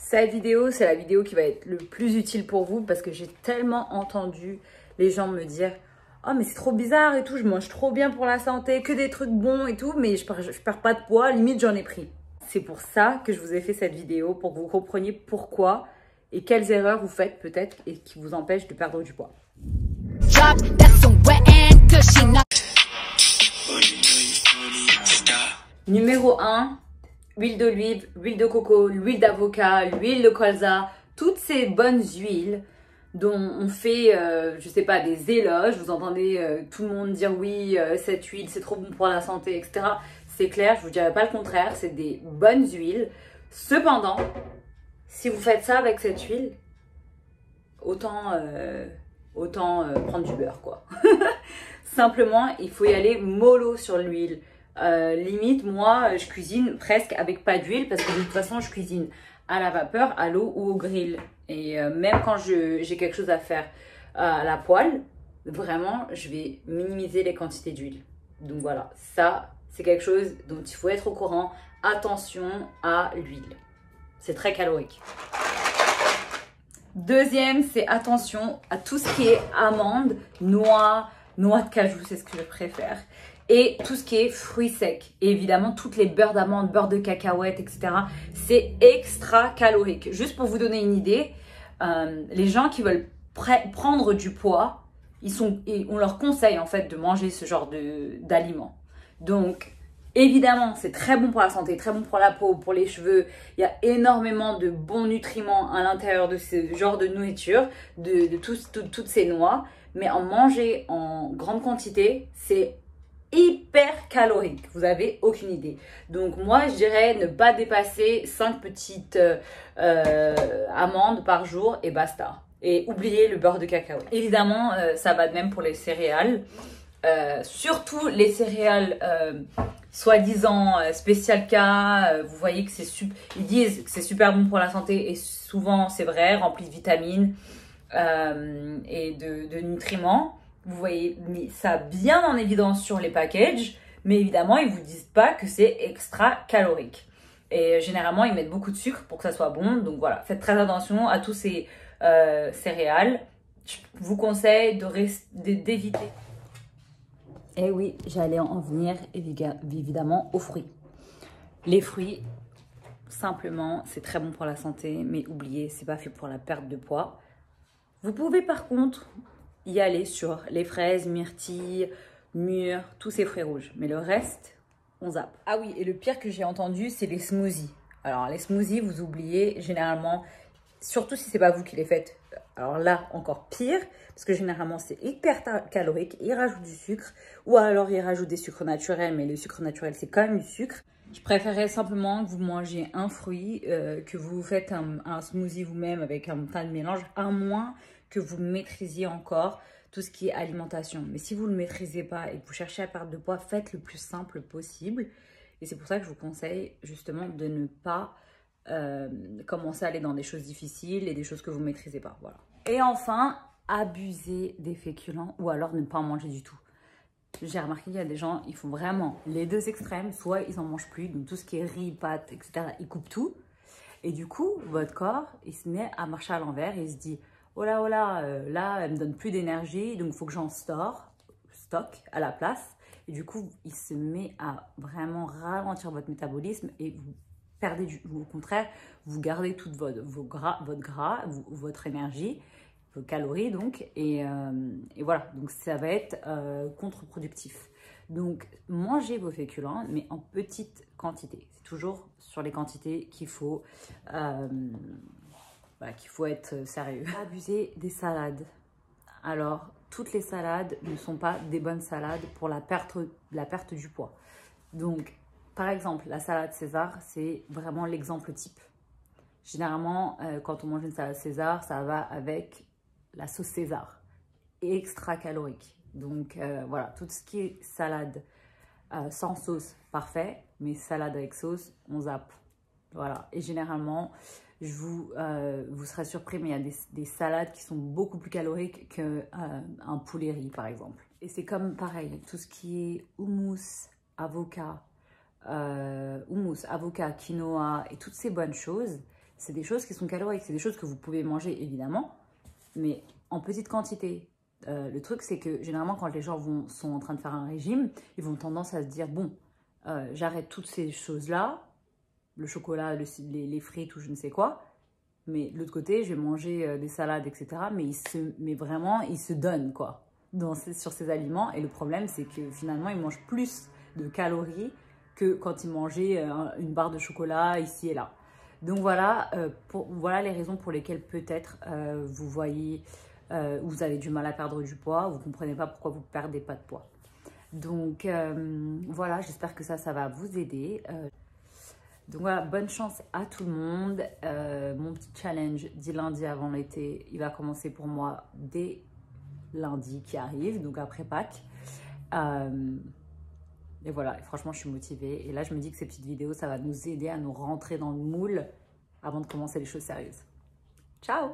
Cette vidéo, c'est la vidéo qui va être le plus utile pour vous parce que j'ai tellement entendu les gens me dire « Oh mais c'est trop bizarre et tout, je mange trop bien pour la santé, que des trucs bons et tout, mais je perds pas de poids, limite j'en ai pris. » C'est pour ça que je vous ai fait cette vidéo, pour que vous compreniez pourquoi et quelles erreurs vous faites peut-être et qui vous empêchent de perdre du poids. Numéro 1, huile d'olive, l'huile de coco, l'huile d'avocat, l'huile de colza, toutes ces bonnes huiles dont on fait, je sais pas, des éloges. Vous entendez tout le monde dire oui, cette huile c'est trop bon pour la santé, etc. C'est clair, je vous dirais pas le contraire, c'est des bonnes huiles. Cependant, si vous faites ça avec cette huile, autant prendre du beurre quoi. Simplement, il faut y aller mollo sur l'huile. Limite, moi, je cuisine presque avec pas d'huile parce que de toute façon, je cuisine à la vapeur, à l'eau ou au grill. Et même quand j'ai quelque chose à faire à la poêle, vraiment, je vais minimiser les quantités d'huile. Donc voilà, ça, c'est quelque chose dont il faut être au courant. Attention à l'huile. C'est très calorique. Deuxième, c'est attention à tout ce qui est amandes, noix de cajou, c'est ce que je préfère. Et tout ce qui est fruits secs. Et évidemment, toutes les beurres d'amandes, beurre de cacahuètes, etc. C'est extra calorique. Juste pour vous donner une idée, les gens qui veulent prendre du poids, on leur conseille en fait de manger ce genre d'aliments. Donc, évidemment, c'est très bon pour la santé, très bon pour la peau, pour les cheveux. Il y a énormément de bons nutriments à l'intérieur de ce genre de nourriture, de toutes ces noix. Mais en manger en grande quantité, c'est hyper calorique. Vous avez aucune idée. Donc moi, je dirais ne pas dépasser 5 petites amandes par jour et basta. Et oubliez le beurre de cacao. Évidemment, ça va de même pour les céréales. Surtout les céréales soi-disant spécial K, vous voyez que ils disent que c'est super bon pour la santé et souvent c'est vrai, rempli de vitamines et de nutriments. Vous voyez mis ça bien en évidence sur les packages, mais évidemment ils vous disent pas que c'est extra calorique. Et généralement ils mettent beaucoup de sucre pour que ça soit bon, donc voilà, faites très attention à tous ces céréales. Je vous conseille d'éviter. Et oui, j'allais en venir évidemment aux fruits. Les fruits, simplement, c'est très bon pour la santé, mais oubliez, c'est pas fait pour la perte de poids. Vous pouvez par contre y aller sur les fraises, myrtilles, mûres, tous ces fruits rouges. Mais le reste, on zappe. Ah oui, et le pire que j'ai entendu, c'est les smoothies. Alors les smoothies, vous oubliez généralement, surtout si c'est pas vous qui les faites. Alors là, encore pire, parce que généralement, c'est hyper calorique. Ils rajoutent du sucre, ou alors ils rajoutent des sucres naturels, mais le sucre naturel, c'est quand même du sucre. Je préférerais simplement que vous mangiez un fruit, que vous faites un smoothie vous-même avec un tas de mélange, à moins que vous maîtrisiez encore tout ce qui est alimentation. Mais si vous ne le maîtrisez pas et que vous cherchez à perdre de poids, faites le plus simple possible. Et c'est pour ça que je vous conseille justement de ne pas commencer à aller dans des choses difficiles et des choses que vous ne maîtrisez pas. Voilà. Et enfin, abuser des féculents ou alors ne pas en manger du tout. J'ai remarqué qu'il y a des gens, ils font vraiment les deux extrêmes. Soit ils n'en mangent plus, donc tout ce qui est riz, pâtes, etc., ils coupent tout. Et du coup, votre corps, il se met à marcher à l'envers et il se dit « Oh là, là, elle me donne plus d'énergie, donc il faut que j'en stocke à la place. » Et du coup, il se met à vraiment ralentir votre métabolisme et vous perdez au contraire, vous gardez tout votre gras, votre énergie, vos calories donc, et voilà, donc ça va être contre-productif. Donc mangez vos féculents, mais en petite quantité. C'est toujours sur les quantités qu'il faut être sérieux. Abuser des salades. Alors, toutes les salades ne sont pas des bonnes salades pour la perte du poids. Donc, par exemple, la salade César, c'est vraiment l'exemple type. Généralement, quand on mange une salade César, ça va avec la sauce César, extra calorique. Donc voilà, tout ce qui est salade sans sauce, parfait, mais salade avec sauce, on zappe. Voilà, et généralement, vous serez surpris, mais il y a des salades qui sont beaucoup plus caloriques qu'un poulet riz, par exemple. Et c'est comme pareil, tout ce qui est houmous, avocat, quinoa et toutes ces bonnes choses, c'est des choses qui sont caloriques, c'est des choses que vous pouvez manger évidemment, mais en petite quantité. Le truc, c'est que généralement, quand les gens sont en train de faire un régime, ils vont tendance à se dire, bon, j'arrête toutes ces choses-là, le chocolat, les frites ou je ne sais quoi, mais de l'autre côté, je vais manger des salades, etc. Mais vraiment, ils se donnent, quoi, sur ces aliments. Et le problème, c'est que finalement, ils mangent plus de calories que quand ils mangeaient une barre de chocolat ici et là. Donc voilà, voilà les raisons pour lesquelles peut-être vous voyez, vous avez du mal à perdre du poids, vous ne comprenez pas pourquoi vous ne perdez pas de poids. Donc voilà, j'espère que ça va vous aider. Donc voilà, bonne chance à tout le monde. Mon petit challenge du lundi avant l'été, il va commencer pour moi dès lundi qui arrive, donc après Pâques. Et voilà, franchement, je suis motivée. Et là, je me dis que ces petites vidéos, ça va nous aider à nous rentrer dans le moule avant de commencer les choses sérieuses. Ciao!